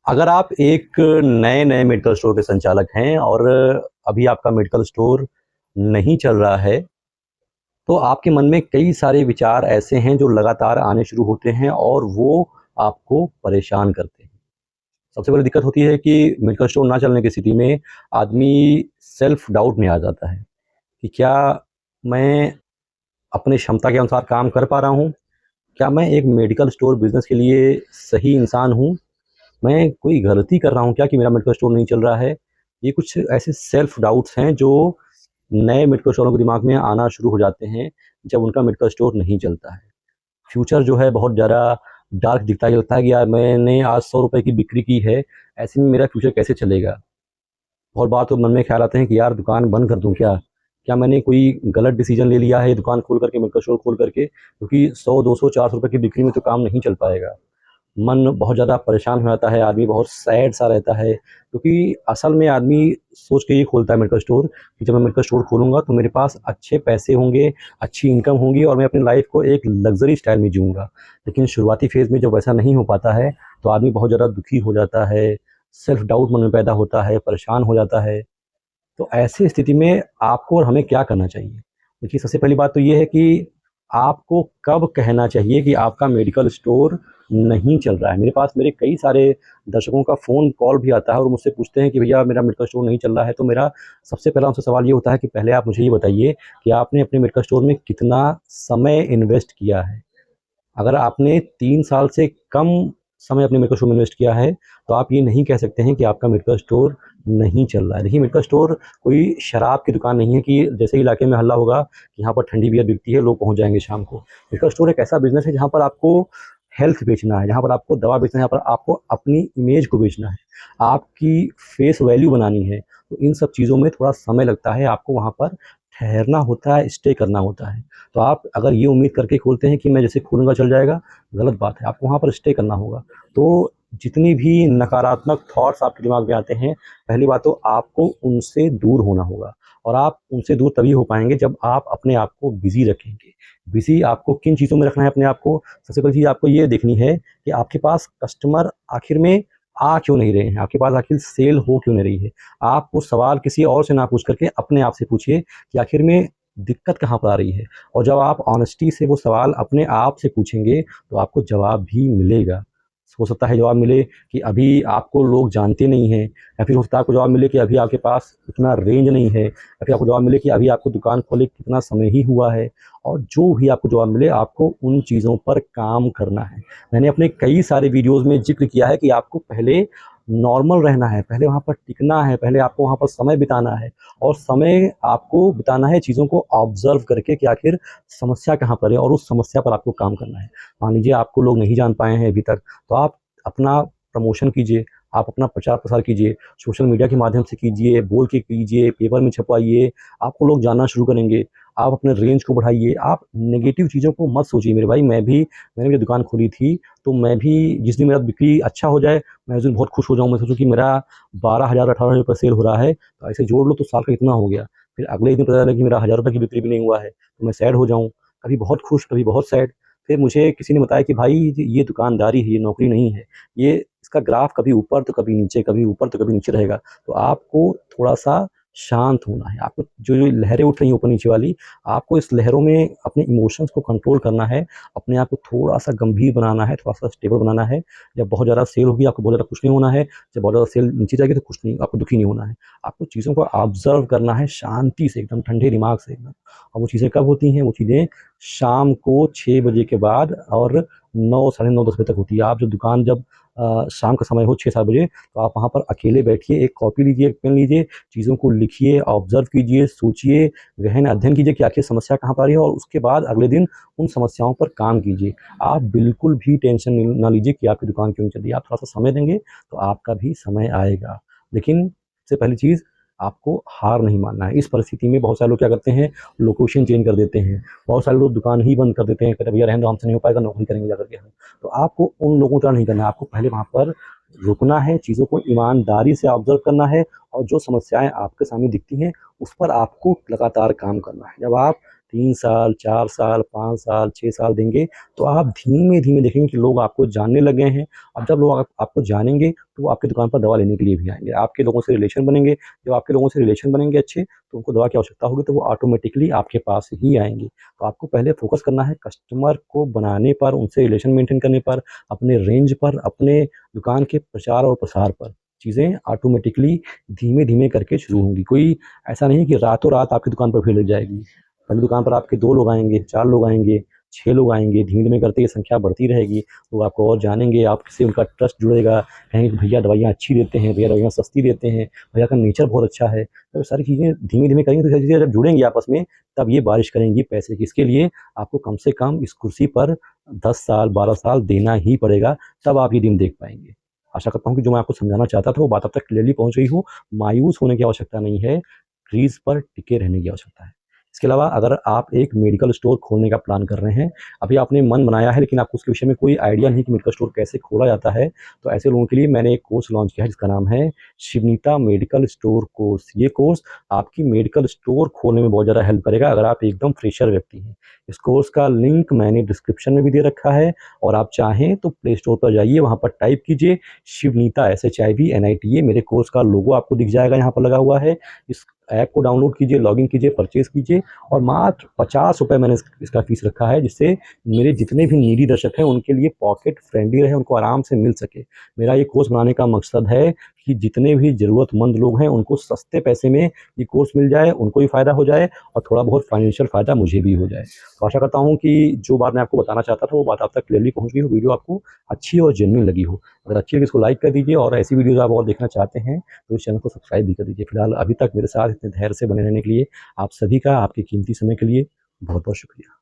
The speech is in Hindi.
अगर आप एक नए-नए मेडिकल स्टोर के संचालक हैं और अभी आपका मेडिकल स्टोर नहीं चल रहा है, तो आपके मन में कई सारे विचार ऐसे हैं जो लगातार आने शुरू होते हैं और वो आपको परेशान करते हैं। सबसे बड़ी दिक्कत होती है कि मेडिकल स्टोर ना चलने की स्थिति में आदमी सेल्फ डाउट में आ जाता है कि क्या मैं अपनी क्षमता के अनुसार काम कर पा रहा हूँ? क्या मैं एक मेडिकल स्टोर बिज़नेस के लिए सही इंसान हूँ? मैं कोई गलती कर रहा हूँ क्या कि मेरा मेडिकल स्टोर नहीं चल रहा है? ये कुछ ऐसे सेल्फ डाउट्स हैं जो नए मेडिकल स्टोरों के दिमाग में आना शुरू हो जाते हैं जब उनका मेडिकल स्टोर नहीं चलता है। फ्यूचर जो है बहुत ज़्यादा डार्क दिखता है, ये लगता है कि यार मैंने आज ₹100 की बिक्री की है, ऐसे में मेरा फ्यूचर कैसे चलेगा? बहुत बार तो मन में ख़्याल आते हैं कि यार दुकान बंद कर दूँ क्या? क्या मैंने कोई गलत डिसीज़न ले लिया है दुकान खोल कर के, मेडिकल स्टोर खोल कर के? क्योंकि 100, 200, ₹400 की बिक्री में तो काम नहीं चल पाएगा। मन बहुत ज़्यादा परेशान हो जाता है, आदमी बहुत सैड सा रहता है, क्योंकि असल में आदमी सोच के ही खोलता है मेडिकल स्टोर कि जब मैं मेडिकल स्टोर खोलूँगा तो मेरे पास अच्छे पैसे होंगे, अच्छी इनकम होगी और मैं अपनी लाइफ़ को एक लग्ज़री स्टाइल में जीऊँगा। लेकिन शुरुआती फ़ेज़ में जब वैसा नहीं हो पाता है, तो आदमी बहुत ज़्यादा दुखी हो जाता है, सेल्फ डाउट मन में पैदा होता है, परेशान हो जाता है। तो ऐसी स्थिति में आपको और हमें क्या करना चाहिए? देखिए, सबसे पहली बात तो ये है कि आपको कब कहना चाहिए कि आपका मेडिकल स्टोर नहीं चल रहा है। मेरे पास मेरे कई सारे दर्शकों का फ़ोन कॉल भी आता है और मुझसे पूछते हैं कि भैया मेरा मेडिकल स्टोर नहीं चल रहा है। तो मेरा सबसे पहला उनसे सवाल ये होता है कि पहले आप मुझे ये बताइए कि आपने अपने मेडिकल स्टोर में कितना समय इन्वेस्ट किया है? अगर आपने 3 साल से कम समय अपने मेडिकल स्टोर में इन्वेस्ट किया है, तो आप ये नहीं कह सकते हैं कि आपका मेडिकल स्टोर नहीं चल रहा है। देखिए, मेडिकल स्टोर कोई शराब की दुकान नहीं है कि जैसे ही इलाके में हल्ला होगा, कि यहाँ पर ठंडी बियर बिकती है, लोग पहुँच जाएँगे शाम को। मेडिकल स्टोर एक ऐसा बिज़नेस है जहाँ पर आपको हेल्थ बेचना है, जहाँ पर आपको दवा बेचना है, जहाँ पर आपको अपनी इमेज को बेचना है, आपकी फेस वैल्यू बनानी है। तो इन सब चीज़ों में थोड़ा समय लगता है, आपको वहाँ पर ठहरना होता है, स्टे करना होता है। तो आप अगर ये उम्मीद करके खोलते हैं कि मैं जैसे खोलूँगा चल जाएगा, गलत बात है, आपको वहाँ पर स्टे करना होगा। तो जितनी भी नकारात्मक थॉट्स आपके दिमाग में आते हैं, पहली बात तो आपको उनसे दूर होना होगा और आप उनसे दूर तभी हो पाएँगे जब आप अपने आप को बिज़ी रखेंगे। बिज़ी आपको किन चीज़ों में रखना है अपने आप को? सबसे पहली चीज़ आपको ये देखनी है कि आपके पास कस्टमर आखिर में आ क्यों नहीं रहे हैं? आपके पास आखिर सेल हो क्यों नहीं रही है? आप वो सवाल किसी और से ना पूछ कर के अपने आप से पूछिए कि आखिर में दिक्कत कहाँ पर आ रही है? और जब आप ऑनेस्टी से वो सवाल अपने आप से पूछेंगे, तो आपको जवाब भी मिलेगा। हो सकता है जवाब मिले कि अभी आपको लोग जानते नहीं हैं, या फिर हो सकता है आपको जवाब मिले कि अभी आपके पास उतना रेंज नहीं है, या फिर आपको जवाब मिले कि अभी आपको दुकान खोले कितना समय ही हुआ है। और जो भी आपको जवाब मिले, आपको उन चीज़ों पर काम करना है। मैंने अपने कई सारे वीडियोज़ में ज़िक्र किया है कि आपको पहले नॉर्मल रहना है, पहले वहाँ पर टिकना है, पहले आपको वहाँ पर समय बिताना है और समय आपको बिताना है चीज़ों को ऑब्ज़र्व करके कि आखिर समस्या कहाँ पर है और उस समस्या पर आपको काम करना है। मान लीजिए आपको लोग नहीं जान पाए हैं अभी तक, तो आप अपना प्रमोशन कीजिए, आप अपना प्रचार-प्रसार कीजिए, सोशल मीडिया के माध्यम से कीजिए, बोल के कीजिए, पेपर में छपवाइए, आपको लोग जानना शुरू करेंगे। आप अपने रेंज को बढ़ाइए, आप नेगेटिव चीज़ों को मत सोचिए मेरे भाई। मैंने भी दुकान खोली थी, तो मैं भी जिस दिन मेरा बिक्री अच्छा हो जाए, मैं उस दिन बहुत खुश हो जाऊँ। मैं सोचूँ कि मेरा 12,000 18,000 रुपए सेल हो रहा है, तो ऐसे जोड़ लो तो साल का इतना हो गया। फिर अगले ही दिन पता चला कि मेरा ₹1000 की बिक्री भी नहीं हुआ है, तो मैं सैड हो जाऊँ, कभी बहुत खुश, कभी बहुत सैड। फिर मुझे किसी ने बताया कि भाई ये दुकानदारी है, ये नौकरी नहीं है। ये इसका ग्राफ कभी ऊपर तो कभी नीचे, कभी ऊपर तो कभी नीचे रहेगा। तो आपको थोड़ा-सा शांत होना है। आपको जो-जो लहरें उठ रही हैं ऊपर-नीचे वाली, आपको इस लहरों में अपने इमोशंस को कंट्रोल करना है, अपने आप को थोड़ा-सा गंभीर बनाना है, थोड़ा-सा स्टेबल बनाना है। जब बहुत ज़्यादा सेल होगी, आपको बहुत ज़्यादा खुश नहीं होना है। जब बहुत ज़्यादा सेल नीचे जाएगी तो खुश नहीं आपको दुखी नहीं होना है। आपको चीज़ों को ऑब्ज़र्व करना है शांति से, एकदम ठंडे दिमाग से एकदम। और वो चीज़ें कब होती हैं? वो चीज़ें शाम को 6 बजे के बाद और 9 साढ़े 9 10 बजे तक होती है। आप जो दुकान जब शाम का समय हो 6-7 बजे, तो आप वहाँ पर अकेले बैठिए, एक कॉपी लीजिए, एक पेन लीजिए, चीज़ों को लिखिए, ऑब्ज़र्व कीजिए, सोचिए, गहन अध्ययन कीजिए कि आखिर समस्या कहाँ पर आ रही है और उसके बाद अगले दिन उन समस्याओं पर काम कीजिए। आप बिल्कुल भी टेंशन ना लीजिए कि आपकी दुकान क्यों नहीं चल रही है। आप थोड़ा-सा समय देंगे, तो आपका भी समय आएगा। लेकिन सबसे पहली चीज़, आपको हार नहीं मानना है। इस परिस्थिति में बहुत सारे लोग क्या करते हैं, लोकेशन चेंज कर देते हैं। बहुत सारे लोग दुकान ही बंद कर देते हैं, कहते हैं भैया रहने दो हमसे नहीं हो पाएगा, नौकरी करेंगे जा कर के हम। तो आपको उन लोगों की तरह नहीं करना है, आपको पहले वहाँ पर रुकना है, चीज़ों को ईमानदारी से ऑब्ज़र्व करना है और जो समस्याएँ आपके सामने दिखती हैं, उस पर आपको लगातार काम करना है। जब आप 3 साल, 4 साल, 5 साल, 6 साल देंगे, तो आप धीमे-धीमे देखेंगे कि लोग आपको जानने लग गए हैं। अब जब लोग आपको जानेंगे, तो वो आपकी दुकान पर दवा लेने के लिए भी आएँगे। आपके लोगों से रिलेशन बनेंगे, जब आपके लोगों से रिलेशन बनेंगे अच्छे, तो उनको दवा की आवश्यकता होगी, तो वो ऑटोमैटिकली आपके पास ही आएँगे। तो आपको पहले फ़ोकस करना है कस्टमर को बनाने पर, उनसे रिलेशन मेंटेन करने पर, अपने रेंज पर, अपने दुकान के प्रचार और प्रसार पर। चीज़ें ऑटोमैटिकली धीमे-धीमे करके शुरू होंगी। कोई ऐसा नहीं कि रातों-रात आपकी दुकान पर भीड़ लग जाएगी। पहले दुकान पर आपके 2 लोग आएँगे, 4 लोग आएँगे, 6 लोग आएँगे, धीमे-धीमे करके ये संख्या बढ़ती रहेगी। लोग आपको और जानेंगे, आपसे उनका ट्रस्ट जुड़ेगा, कहेंगे कि भैया दवाइयाँ अच्छी देते हैं, भैया दवाइयाँ सस्ती देते हैं, भैया का नेचर बहुत अच्छा है। तो सारी चीज़ें धीमे-धीमे करेंगे, तो सारी चीज़ें जब जुड़ेंगी आपस में, तब ये बारिश करेंगी पैसे की। इसके लिए आपको कम से कम इस कुर्सी पर 10 साल, 12 साल देना ही पड़ेगा, तब आप ये दिन देख पाएँगे। आशा करता हूँ कि जो मैं आपको समझाना चाहता था, वो बात आप तक क्लियरली पहुँच गई हो। मायूस होने की आवश्यकता नहीं है, क्रीज़ पर टिके रहने की आवश्यकता है। इसके अलावा अगर आप एक मेडिकल स्टोर खोलने का प्लान कर रहे हैं, अभी आपने मन बनाया है लेकिन आपको उसके विषय में कोई आइडिया नहीं कि मेडिकल स्टोर कैसे खोला जाता है, तो ऐसे लोगों के लिए मैंने एक कोर्स लॉन्च किया है जिसका नाम है शिवनीता मेडिकल स्टोर कोर्स। ये कोर्स आपकी मेडिकल स्टोर खोलने में बहुत ज़्यादा हेल्प करेगा अगर आप एकदम फ्रेशर व्यक्ति हैं। इस कोर्स का लिंक मैंने डिस्क्रिप्शन में भी दे रखा है और आप चाहें तो प्ले स्टोर पर जाइए, वहाँ पर टाइप कीजिए शिवनीता SHIVNITA, मेरे कोर्स का लोगो आपको दिख जाएगा यहाँ पर लगा हुआ है। इस ऐप को डाउनलोड कीजिए, लॉगिन कीजिए, परचेज़ कीजिए और मात्र ₹50 मैंने इसका फ़ीस रखा है, जिससे मेरे जितने भी नीडी दर्शक हैं उनके लिए पॉकेट फ्रेंडली रहे, उनको आराम से मिल सके। मेरा ये कोर्स बनाने का मकसद है कि जितने भी ज़रूरतमंद लोग हैं उनको सस्ते पैसे में ये कोर्स मिल जाए, उनको भी फ़ायदा हो जाए और थोड़ा बहुत फ़ाइनेंशियल फ़ायदा मुझे भी हो जाए। तो आशा करता हूँ कि जो बात मैं आपको बताना चाहता था वो बात आप तक क्लियरली पहुँच गई हो, वीडियो आपको अच्छी और जेन्युइन लगी हो। अगर अच्छी लगी इसको लाइक कर दीजिए और ऐसी वीडियोज़ आप और देखना चाहते हैं तो इस चैनल को सब्सक्राइब भी कर दीजिए। फिलहाल अभी तक मेरे साथ इतने धैर्य से बने रहने के लिए आप सभी का, आपके कीमती समय के लिए बहुत-बहुत शुक्रिया।